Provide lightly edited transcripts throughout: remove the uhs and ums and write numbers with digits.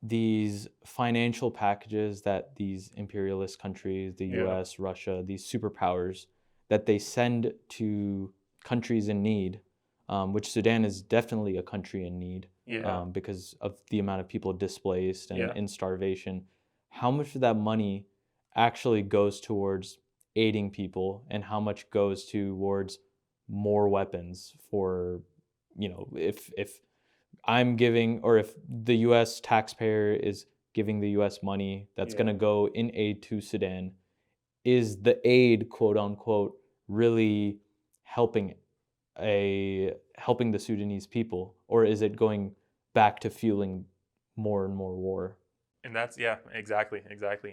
these financial packages that these imperialist countries, the Yeah. US, Russia, these superpowers, that they send to countries in need, which Sudan is definitely a country in need Yeah. because of the amount of people displaced and Yeah. in starvation. How much of that money actually goes towards aiding people, and how much goes towards more weapons for, if I'm giving, or if the US taxpayer is giving the US money that's going Yeah. to go in aid to Sudan, is the aid, quote unquote, really helping helping the Sudanese people, or is it going back to fueling more and more war? And that's, yeah, exactly.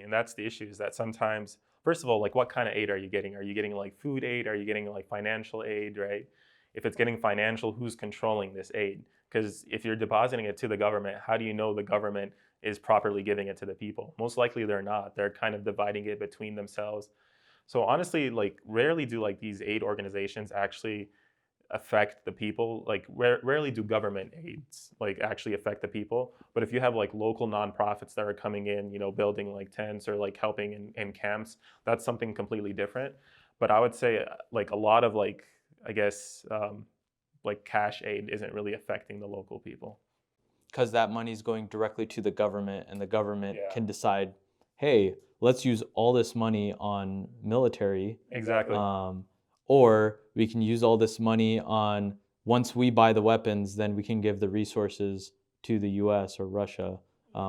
And that's the issue, is that sometimes, first of all, like, what kind of aid are you getting? Are you getting like food aid? Are you getting like financial aid, right? If it's getting financial, who's controlling this aid? Because if you're depositing it to the government, how do you know the government is properly giving it to the people? Most likely they're not. They're kind of dividing it between themselves. So honestly, like, rarely do like these aid organizations actually affect the people. Like, rarely do government aids like actually affect the people. But if you have like local nonprofits that are coming in, building like tents or like helping in camps, that's something completely different. But I would say like a lot of like, I guess, like cash aid isn't really affecting the local people. Because that money is going directly to the government, and the government Yeah, can decide, hey, let's use all this money on military, exactly. um, or we can use all this money on, once we buy the weapons, then we can give the resources to the US or Russia,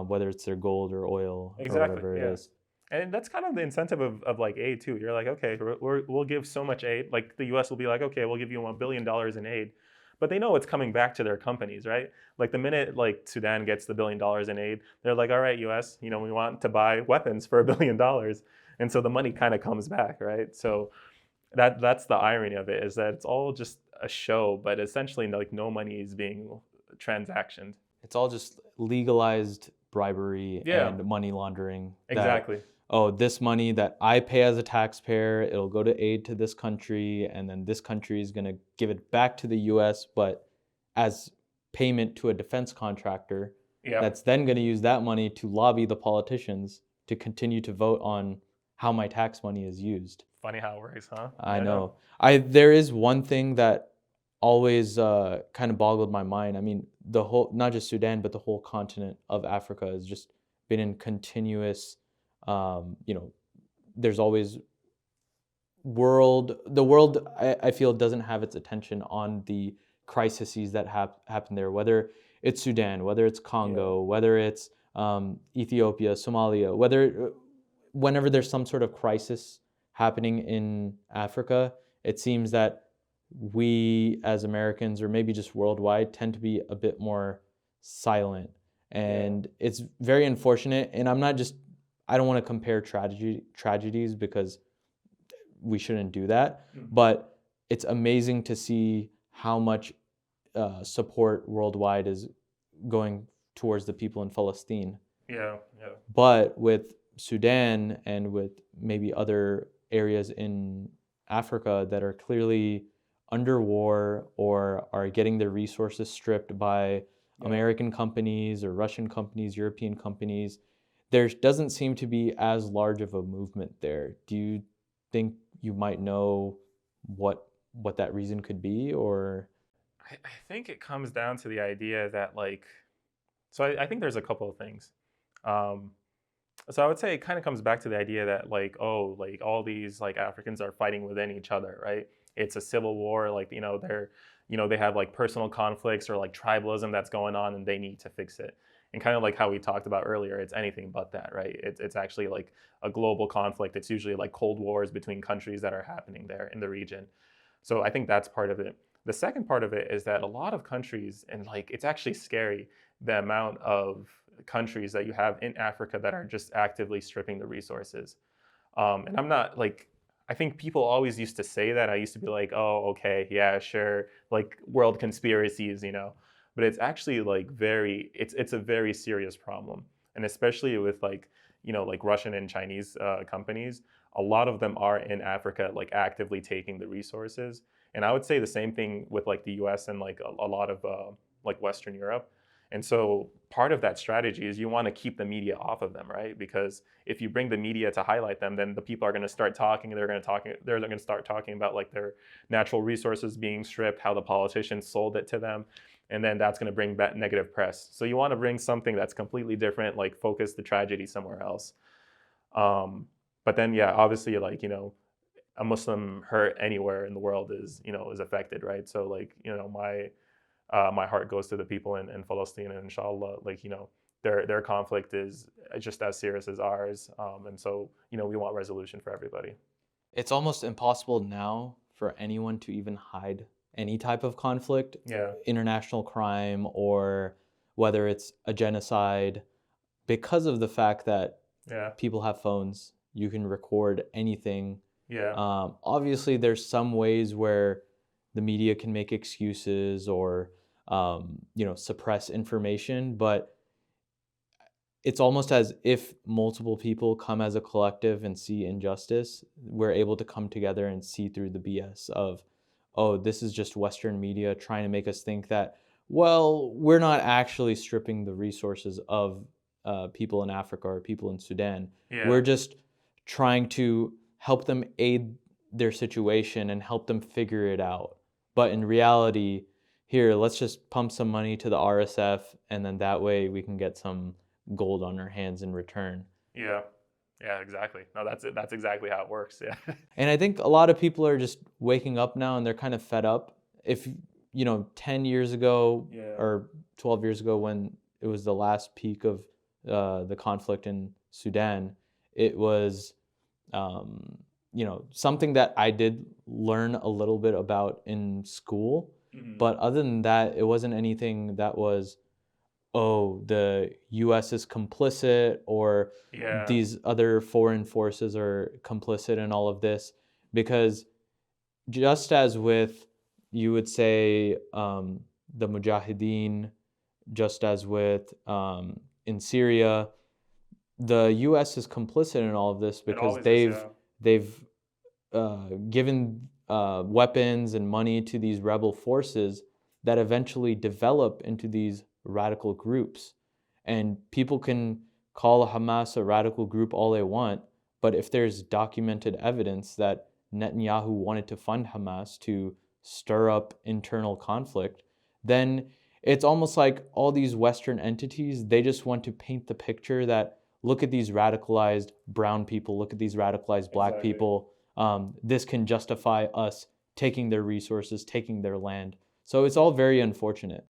whether it's their gold or oil or Exactly. whatever it Yeah. is. And that's kind of the incentive of like aid too. You're like, okay, we'll give so much aid. Like the U.S. will be like, okay, we'll give you $1 billion in aid, but they know it's coming back to their companies, right? Like the minute like Sudan gets the $1 billion in aid, they're like, all right, U.S., we want to buy weapons for $1 billion, and so the money kind of comes back, right? So that's the irony of it, is that it's all just a show, but essentially like no money is being transactioned. It's all just legalized bribery Yeah, and money laundering that, exactly. oh, this money that I pay as a taxpayer, it'll go to aid to this country, and then this country is going to give it back to the US, but as payment to a defense contractor Yeah. that's then going to use that money to lobby the politicians to continue to vote on how my tax money is used. Funny how it works, huh? I Yeah, no. know. There is one thing that always kind of boggled my mind. I mean, the whole, not just Sudan, but the whole continent of Africa has just been in continuous, you know, there's always the world, I feel, doesn't have its attention on the crises that happen there, whether it's Sudan, whether it's Yeah. Congo, whether it's Ethiopia, Somalia, whenever there's some sort of crisis happening in Africa, it seems that we as Americans, or maybe just worldwide, tend to be a bit more silent. Yeah. And it's very unfortunate. And I don't want to compare tragedies, because we shouldn't do that. Mhm. But it's amazing to see how much support worldwide is going towards the people in Palestine. Yeah. Yeah. But with Sudan and with maybe other areas in Africa that are clearly under war or are getting their resources stripped by Yeah. American companies or Russian companies, European companies, there doesn't seem to be as large of a movement there. Do you think you might know what that reason could be, or I think it comes down to the idea that like, so I think there's a couple of things. Um, so I would say it kind of comes back to the idea that like, oh, like all these like Africans are fighting within each other, right? It's a civil war. Like, they have like personal conflicts or like tribalism that's going on, and they need to fix it. And kind of like how we talked about earlier, it's anything but that, right? It's actually like a global conflict. It's usually like cold wars between countries that are happening there in the region. So I think that's part of it. The second part of it is that a lot of countries, and like it's actually scary, the amount of countries that you have in Africa that are just actively stripping the resources. And I'm not like, I think people always used to say that. I used to be like, oh, okay, yeah, sure, like world conspiracies. But it's actually like it's a very serious problem, and especially with like Russian and Chinese companies. A lot of them are in Africa, like actively taking the resources. And I would say the same thing with like the U.S. and like a lot of like Western Europe. And so part of that strategy is you want to keep the media off of them, right? Because if you bring the media to highlight them, then the people are going to start talking. They're going to start talking about like their natural resources being stripped, how the politicians sold it to them, and then that's going to bring back negative press. So you want to bring something that's completely different, like focus the tragedy somewhere else. Um, but then, yeah, obviously, like, a Muslim hurt anywhere in the world is affected, right? So like, my heart goes to the people in Palestine, and inshallah, like, their conflict is just as serious as ours, and so we want resolution for everybody. It's almost impossible now for anyone to even hide any type of conflict, Yeah, international crime, or whether it's a genocide, because of the fact that yeah, people have phones. You can record anything. yeah, Obviously, there's some ways where the media can make excuses or suppress information, but it's almost as if multiple people come as a collective and see injustice, we're able to come together and see through the BS of, oh, this is just Western media trying to make us think that, well, we're not actually stripping the resources of people in Africa or people in Sudan. yeah, We're just trying to help them aid their situation and help them figure it out. But in reality, here, let's just pump some money to the RSF, and then that way we can get some gold on our hands in return. yeah, yeah, exactly. No, that's it. That's exactly how it works. Yeah, And I think a lot of people are just waking up now and they're kind of fed up. If, 10 years ago yeah, or 12 years ago when it was the last peak of the conflict in Sudan, it was, something that I did learn a little bit about in school. hmm, But other than that, it wasn't anything that was, oh, the US is complicit or yeah, these other foreign forces are complicit in all of this. Because just as with, you would say, the Mujahideen, just as with in Syria, the US is complicit in all of this it because always is. Yeah, they've given weapons and money to these rebel forces that eventually develop into these radical groups. And people can call Hamas a radical group all they want, but if there's documented evidence that Netanyahu wanted to fund Hamas to stir up internal conflict, then it's almost like all these Western entities, they just want to paint the picture that look at these radicalized brown people, look at these radicalized black exactly. people. This can justify us taking their resources, taking their land. So it's all very unfortunate.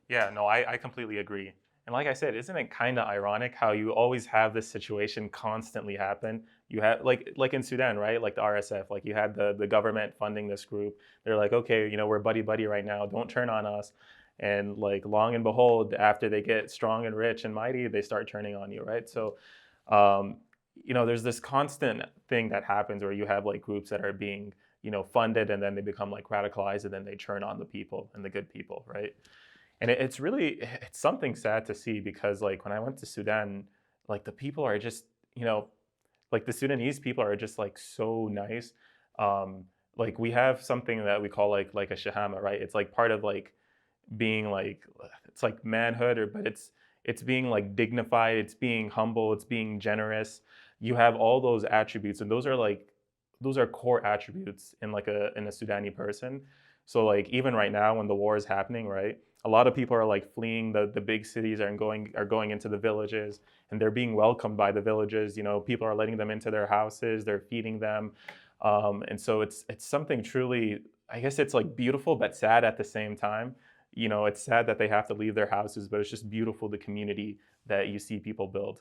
Yeah, no, I completely agree. And like I said, isn't it kind of ironic how you always have this situation constantly happen? You have like in Sudan, right? Like the RSF, like you had the government funding this group. They're like, okay, we're buddy buddy right now. Don't turn on us. And like long and behold, after they get strong and rich and mighty, they start turning on you, right? So, um, there's this constant thing that happens where you have like groups that are being funded, and then they become like radicalized, and then they turn on the people and the good people, right? And it's something sad to see, because like when I went to Sudan, like the people are just, like the Sudanese people are just like so nice. Um, like we have something that we call like a shahama, right? It's like part of like being like, it's like manhood, or but it's being like dignified, it's being humble, it's being generous. You have all those attributes, and those are core attributes in like a Sudani person. So like even right now when the war is happening, right? A lot of people are like fleeing the big cities and going into the villages, and they're being welcomed by the villages. People are letting them into their houses, they're feeding them, and so it's something truly. I guess it's like beautiful but sad at the same time. It's sad that they have to leave their houses, but it's just beautiful the community that you see people build.